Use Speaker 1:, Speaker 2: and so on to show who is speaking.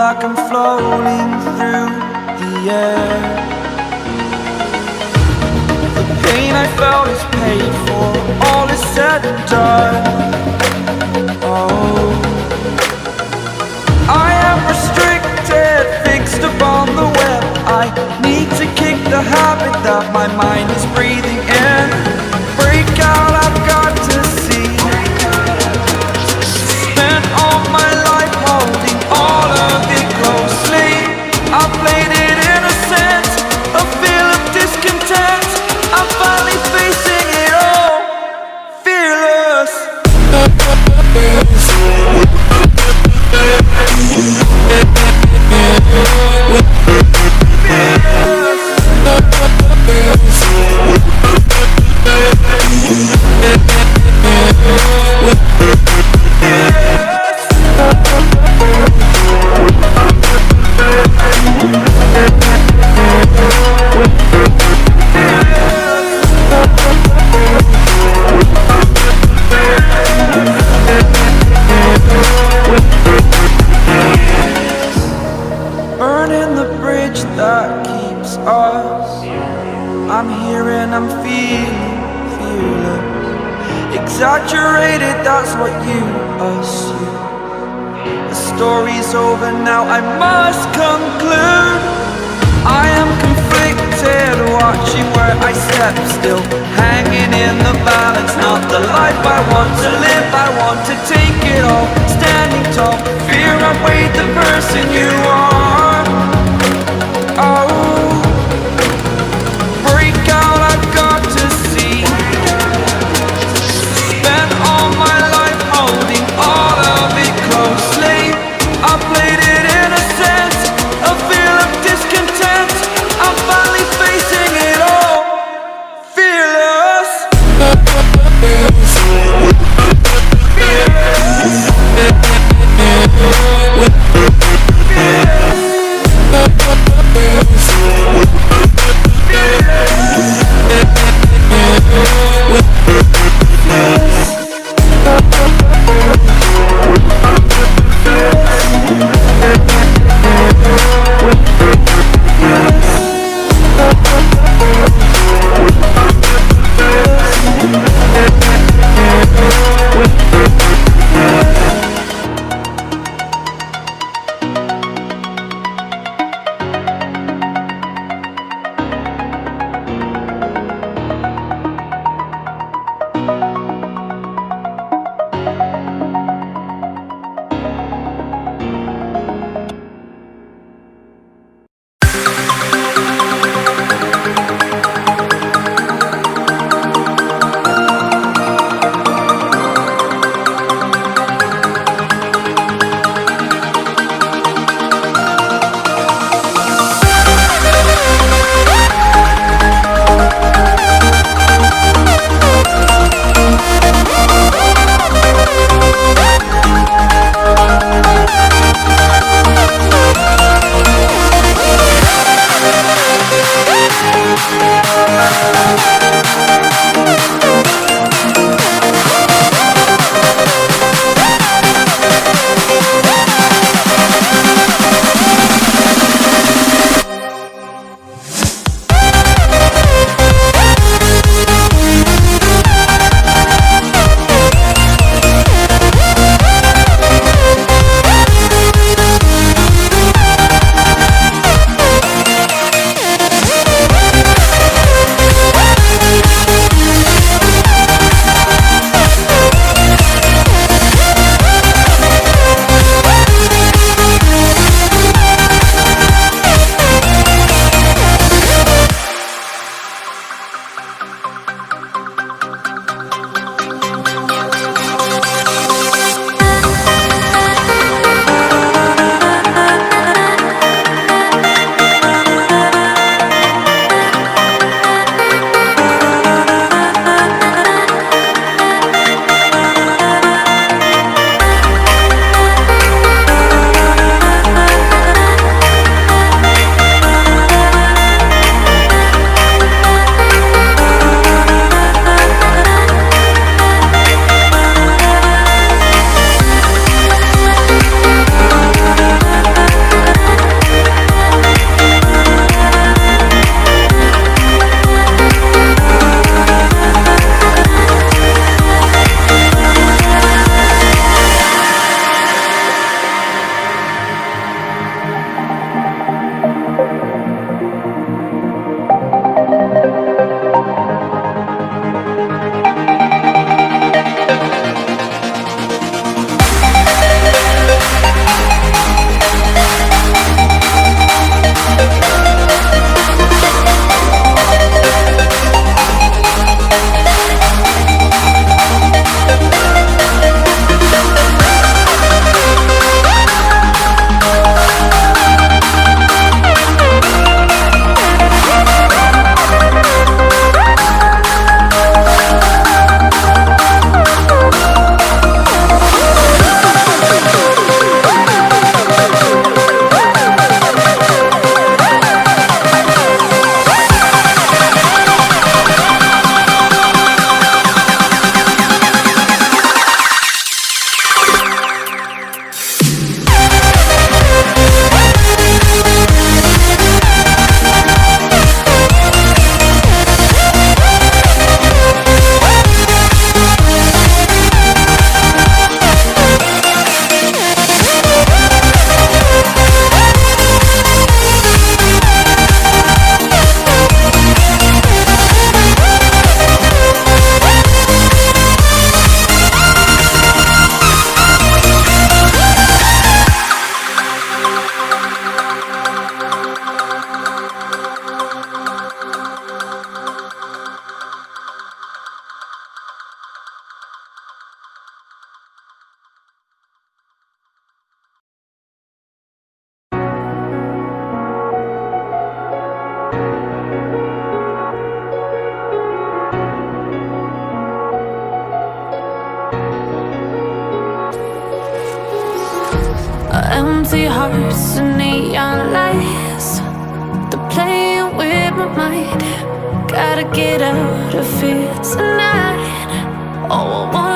Speaker 1: like I'm floating through the air. The pain I felt is paid for, all is said and done. Oh, I am restricted, fixed upon the web. I need to kick the habit that my mind is breathing in. Break out, I've got to see. Spent all my life holding all of it closely. I played it innocent, a feel of discontent. I'm finally facing it all, fearless. Burning the bridge that keeps us. I'm here and I'm feeling fearless. Exaggerated, that's what you assume. The story's over now, I must conclude. I am conflicted, watching where I step still, hanging in the balance. Not the life I want to live, I want to take it all. Standing tall, fear outweighed the person you are. Oh, break out, I've got to see. Spent all my life holding all of it closely. I played it innocent, a feel of discontent. I'm finally facing it all, fearless. Fearless.
Speaker 2: Empty hearts and neon lights, they're playing with my mind. Gotta get out of here tonight. Oh, I want